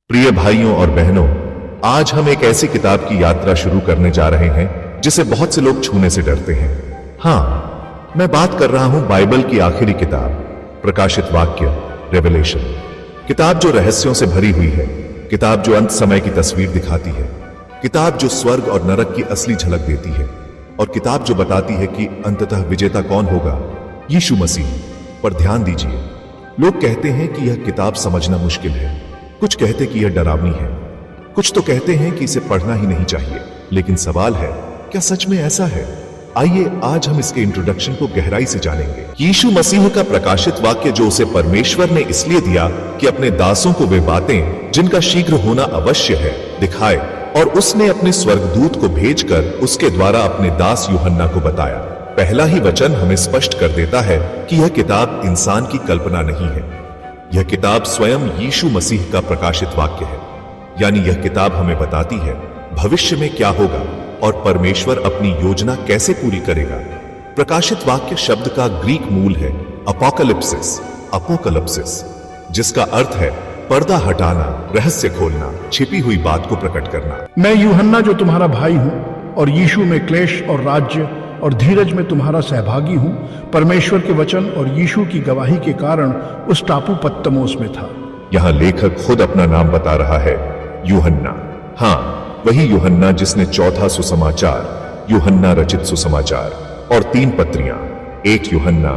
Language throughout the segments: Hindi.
प्रिय भाइयों और बहनों, आज हम एक ऐसी किताब की यात्रा शुरू करने जा रहे हैं जिसे बहुत से लोग छूने से डरते हैं। हाँ, मैं बात कर रहा हूं बाइबल की आखिरी किताब, प्रकाशित वाक्य, रेवलेशन। किताब जो रहस्यों से भरी हुई है, किताब जो अंत समय की तस्वीर दिखाती है, किताब जो स्वर्ग और नरक की असली झलक देती है, और किताब जो बताती है कि अंततः विजेता कौन होगा, यीशु मसीह। पर ध्यान दीजिए, लोग कहते हैं कि यह किताब समझना मुश्किल है, कुछ कहते कि यह डरावनी है, कुछ तो कहते हैं कि इसे पढ़ना ही नहीं चाहिए। लेकिन सवाल है, क्या सच में ऐसा है? आइए आज हम इसके इंट्रोडक्शन को गहराई से जानेंगे। यीशु मसीह का प्रकाशित वाक्य जो उसे परमेश्वर ने इसलिए दिया कि अपने दासों को वे बातें जिनका शीघ्र होना अवश्य है दिखाए, और उसने अपने स्वर्गदूत को भेजकर उसके द्वारा अपने दास यूहन्ना को बताया। पहला ही वचन हमें स्पष्ट कर देता है कि यह किताब इंसान की कल्पना नहीं है, यह किताब स्वयं यीशु मसीह का प्रकाशित वाक्य है। यानी यह किताब हमें बताती है भविष्य में क्या होगा और परमेश्वर अपनी योजना कैसे पूरी करेगा। प्रकाशित वाक्य शब्द का ग्रीक मूल है अपोकलिप्सिस, अपोकलिप्सिस, जिसका अर्थ है पर्दा हटाना, रहस्य खोलना, छिपी हुई बात को प्रकट करना। मैं यूहन्ना जो तुम्हारा भाई हूं और यीशु में क्लेश और राज्य और धीरज में तुम्हारा सहभागी हूं, परमेश्वर के वचन और यीशु की गवाही के कारण उस टापू पत्तमोस में था। यहाँ लेखक खुद अपना नाम बता रहा है, यूहन्ना। हाँ, वही यूहन्ना जिसने चौथा सुसमाचार, यूहन्ना रचित सुसमाचार और 3 पत्रियां, 1 यूहन्ना,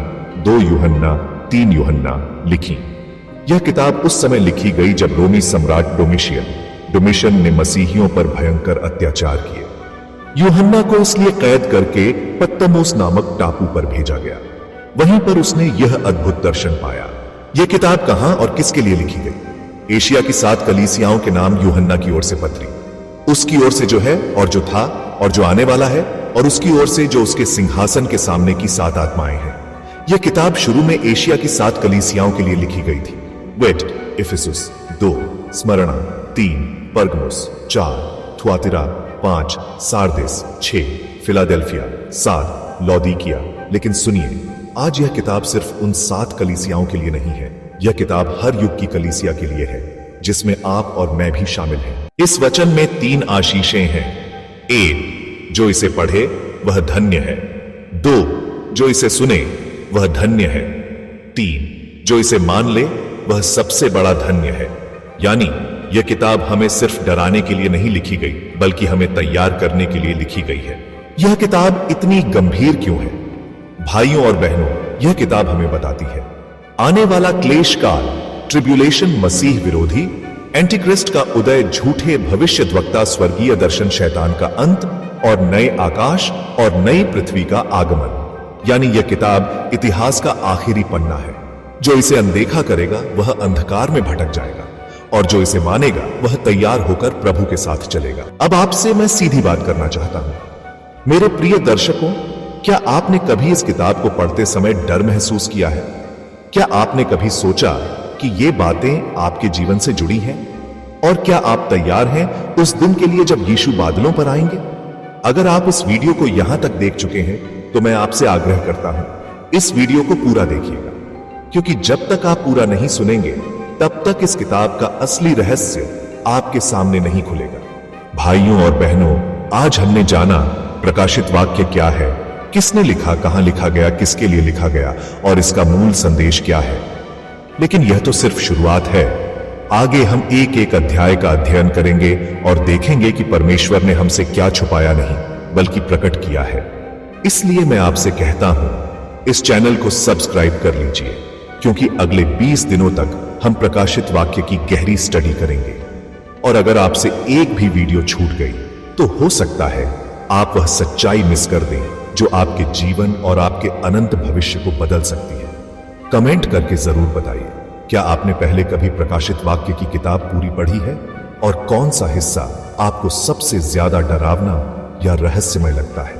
2 यूहन्ना, 3 यूहन्ना लिखी। यह किताब उस समय लिखी गई जब रोमी सम्राट डोमिशियन ने मसीहियों पर भयंकर अत्याचार किए। यूहन्ना को इसलिए कैद करके पत्तमोस नामक टापू पर भेजा गया। वहीं पर उसने यह अद्भुत दर्शन पाया। यह किताब कहां और किसके लिए लिखी गई? एशिया की 7 कलीसियाओं के नाम यूहन्ना की ओर से पत्री, उसकी ओर से जो है और जो था और जो आने वाला है, और उसकी ओर से जो उसके सिंहासन के सामने की 7 आत्माएं हैं। यह किताब शुरू में एशिया की 7 कलीसियाओं के लिए लिखी गई थी। Wait, Ephesus 2, Smyrna 3, Pergamum 4, Thyatira 5, Sardis 6, Philadelphia 7, Laodicea. लेकिन सुनिए, आज यह किताब सिर्फ उन 7 कलीसियाओं के लिए नहीं है। यह किताब हर युग की कलीसिया के लिए है, जिसमें आप और मैं भी शामिल हैं। इस वचन में 3 आशीषें हैं। 1, जो इसे पढ़े वह धन्य है। 2, जो इसे सुने वह धन्य है। 3, जो इसे मान ले वह सबसे बड़ा धन्य है। यानी यह किताब हमें सिर्फ डराने के लिए नहीं लिखी गई, बल्कि हमें तैयार करने के लिए लिखी गई है। यह किताब इतनी गंभीर क्यों है? भाइयों और बहनों, यह किताब हमें बताती है आने वाला क्लेश काल, ट्रिब्यूलेशन, मसीह विरोधी, एंटीक्रिस्ट का उदय, झूठे भविष्यद्वक्ता, स्वर्गीय दर्शन, शैतान का अंत और नए आकाश और नई पृथ्वी का आगमन। यानी यह किताब इतिहास का आखिरी पन्ना है। जो इसे अनदेखा करेगा वह अंधकार में भटक जाएगा, और जो इसे मानेगा वह तैयार होकर प्रभु के साथ चलेगा। अब आपसे मैं सीधी बात करना चाहता हूं, मेरे प्रिय दर्शकों, क्या आपने कभी इस किताब को पढ़ते समय डर महसूस किया है? क्या आपने कभी सोचा कि ये बातें आपके जीवन से जुड़ी हैं? और क्या आप तैयार हैं उस दिन के लिए जब यीशु बादलों पर आएंगे? अगर आप इस वीडियो को यहां तक देख चुके हैं तो मैं आपसे आग्रह करता हूं, इस वीडियो को पूरा देखिएगा, क्योंकि जब तक आप पूरा नहीं सुनेंगे तब तक इस किताब का असली रहस्य आपके सामने नहीं खुलेगा। भाइयों और बहनों, आज हमने जाना प्रकाशित वाक्य क्या है, किसने लिखा, कहां लिखा गया, किसके लिए लिखा गया, और इसका मूल संदेश क्या है। लेकिन यह तो सिर्फ शुरुआत है। आगे हम एक एक अध्याय का अध्ययन करेंगे और देखेंगे कि परमेश्वर ने हमसे क्या छुपाया नहीं, बल्कि प्रकट किया है। इसलिए मैं आपसे कहता हूं, इस चैनल को सब्सक्राइब कर लीजिए, क्योंकि अगले 20 दिनों तक हम प्रकाशित वाक्य की गहरी स्टडी करेंगे। और अगर आपसे एक भी वीडियो छूट गई तो हो सकता है आप वह सच्चाई मिस कर दें जो आपके जीवन और आपके अनंत भविष्य को बदल सकती है। कमेंट करके जरूर बताइए, क्या आपने पहले कभी प्रकाशित वाक्य की किताब पूरी पढ़ी है, और कौन सा हिस्सा आपको सबसे ज्यादा डरावना या रहस्यमय लगता है।